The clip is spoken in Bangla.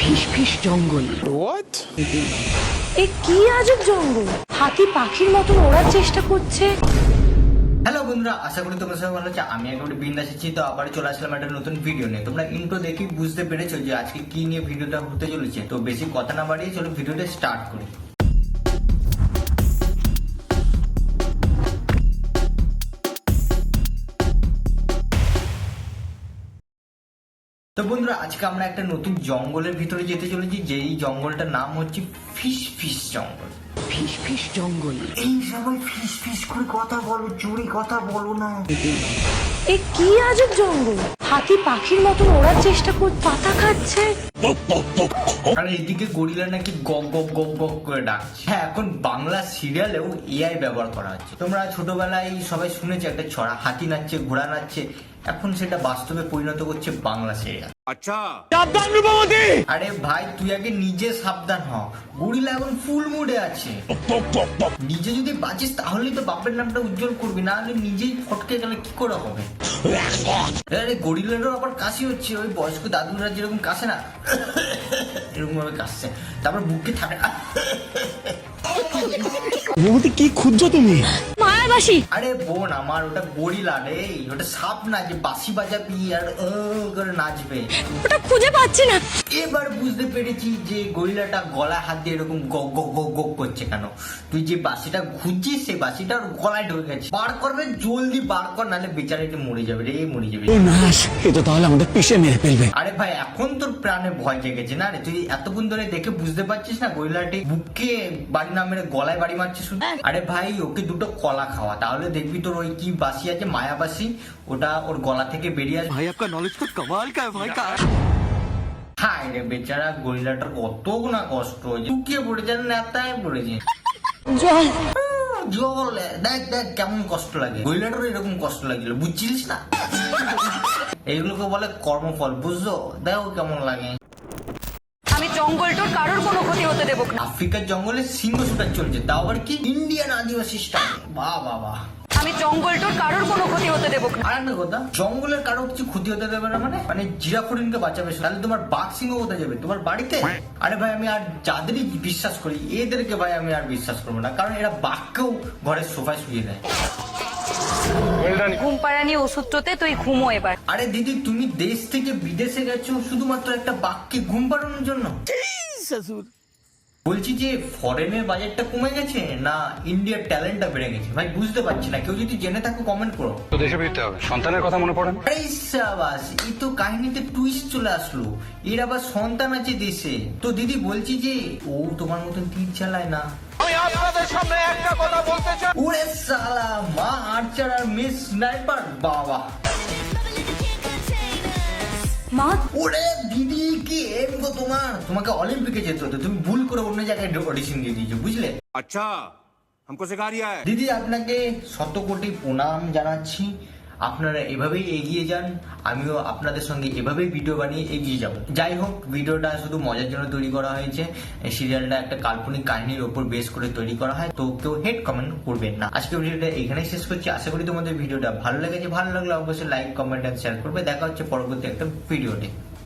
ফিস ফিস জঙ্গল। হোয়াট? এ কি আজব জঙ্গল, হাতি পাখির মতন ওড়ার চেষ্টা করছে। হ্যালো বন্ধুরা, আশা করি তোমরা সবাই ভালো আছো। আমি একেবারে বিন্দাস আছি। তো আবার চলে আসলাম একটা নতুন ভিডিও নিয়ে। তোমরা ইন্ট্রো দেখে বুঝতে পেরেছো যে আজকে কি নিয়ে ভিডিওটা হতে চলেছে। তো বেশি কথা না বাড়িয়ে চলো ভিডিওটা স্টার্ট করি। তো বন্ধুরা, আজকে আমরা একটা নতুন জঙ্গলের ভিতরে যেতে চলেছি, যেই জঙ্গলটার নাম হচ্ছে ফিস ফিস জঙ্গল। ফিস ফিস জঙ্গল। এই সবাই ফিস ফিস করে কথা বলো, চুরি কথা বলো না। এ কি আজব জঙ্গল, হাতি পাখির মতন ওড়ার চেষ্টা করছে, পাতা খাচ্ছে। আর এইদিকে গরিলা নাকি গক গক গক গক করে ডাকছে। হ্যাঁ, এখন বাংলা সিরিয়ালেও এআই ব্যবহার করা হচ্ছে। তোমরা ছোটবেলায় সবাই শুনেছে একটা ছড়া, হাতি নাচছে ঘোড়া নাচছে। এখন সেটা বাস্তবে পরিণত করছে বাংলা সিরিয়াল। আচ্ছা, সাবধান রূপবতী। আরে ভাই, তুই আগে নিজে সাবধান হ। গরিলা এখন ফুল মুডে আছে। নিজে যদি বাঁচিস তাহলেই তো বাপের নামটা উজ্জ্বল করবি, না হলে নিজেই ফটকে গেলে কি করে হবে। আরে গরিলারও আবার কাশি হচ্ছে, ওই বয়স্ক দাদুরা যেরকম কাশে না, এরকম ভাবে কাশছে। তারপর বুকে থাকে। রূপবতী, কি খুঁজছো তুমি? মায়াবাসী। আরে বোন আমার, ওটা গরিলা রে, ওটা সাপ না যে বাঁশি বাজাবি আর করে নাচবে। ওটা খুঁজে পাচ্ছি না। এবার বুঝতে পেরেছি যে গরিলাটা গলায় হাত দিয়ে এরকম গক গক গক গক করছে কেন। তুই যে বাঁশিটা ঘুরছিস, সেই বাঁশিটা ওর গলায় ঢুকে গেছে। বার করবে, জলদি বার কর, নাহলে বেচারাটা মরে যাবে রে, মরে যাবে। ও নাশ, এ তো তাহলে আমাদের পিষে মেরে ফেলবে। আরে ভাই, এখন তোর প্রাণে ভয় জেগেছে না রে? তুই এতক্ষণ ধরে দেখে বুঝতে পারছিস না গরিলাটি বুকে বাড়ি না মেরে গলায় বাড়ি মারছে শুধু? আরে ভাই, ওকে দুটো কলা খাওয়া, তাহলে দেখবি তোর ওই কি বাঁশি আছে মায়াবাসী, ওটা ওর গলা থেকে বেরিয়ে আসবে। ভাই, আপনার নলেজ তো কামাল কা ভাই কা। হাই রে বেচারা গরিলাটার কত না কষ্ট হয়েছে, টুকিয়ে পড়েছে, নেতায় পড়েছে। জল। জল দেখ দেখ কেমন কষ্ট লাগে। গরিলাটারও এরকম কষ্ট লাগছিল, বুঝছিস না? এইগুলোকে বলে কর্মফল, বুঝছো? দেখো কেমন লাগে। আমি জঙ্গলটার কারোর কোনো ক্ষতি হতে দেবো না। আফ্রিকার জঙ্গলে সিংহ শুটার চলছে, তাও আবার কি ইন্ডিয়ান আদিবাসী স্টাইল। বাহ বাহ বাহ। আমি জঙ্গলটার কারোর কোনো ক্ষতি হতে দেবো না। আর একটা কথা, জঙ্গলের কারো কিছু ক্ষতি হতে দেবে না মানে জিরাফ হরিণকে বাঁচাবে, তাহলে তোমার বাঘ সিংহ কোথায় যাবে? তোমার বাড়িতে? আরে ভাই, আমি আর যাদেরই বিশ্বাস করি, এদেরকে ভাই আমি আর বিশ্বাস করবো না, কারণ এরা বাঘকেও ঘরের সোফায় শুয়ে দেয়। ঘুম পাড়ানি ওষুধটাতে তুই ঘুমো এবার। আরে দিদি, তুমি দেশ থেকে বিদেশে গেছো শুধুমাত্র একটা বাঘকে ঘুম পাড়ানোর জন্য? বলছি যে ফরেনের বাজেটটা কমে গেছে না ইন্ডিয়ার ট্যালেন্টটা বেড়ে গেছে? ভাই বুঝতে পারছি না, কেউ যদি জেনে থাকো কমেন্ট করো। তো দেশে ফিরতে হবে, সন্তানের কথা মনে পড়ে না? আরে সাবাস, এই তো কাহিনীতে টুইস্ট চলে আসলো। এর আবার সন্তান আছে দেশে। তো দিদি বলছি যে ও তোমার মতন তীর চালায় না। আমি আপনাদের সামনে একটা কথা বলতে চাই। ওরে সালা, মা আর্চার আর মিস স্নাইপার, বাবা। মা, ওরে দিদি, কি এম গো তোমার? তোমাকে অলিম্পিকে যেতে হতো, তুমি ভুল করে অন্য জায়গায় অডিশন দিয়ে দিয়েছো, বুঝলে? আচ্ছা, हमको सिखा रिया है। দিদি, আপনাকে শত কোটি প্রণাম জানাচ্ছি। আপনারা এভাবেই এগিয়ে যান, আমিও আপনাদের সঙ্গে এভাবেই ভিডিও বানিয়ে এগিয়ে যাব। যাই হোক, ভিডিওটা শুধু মজার জন্য তৈরি করা হয়েছে। এই সিরিয়ালটা একটা কাল্পনিক কাহিনীর উপর বেস করে তৈরি করা হয়, তো কেউ হেড কমেন্ট করবেন না। আজকে ভিডিওটা এখানেই শেষ করছি। আশা করি তোমাদের ভিডিওটা ভালো লেগেছে। ভালো লাগলে অবশ্যই লাইক, কমেন্ট আর শেয়ার করবে। দেখা হচ্ছে পরবর্তী একটা ভিডিওতে।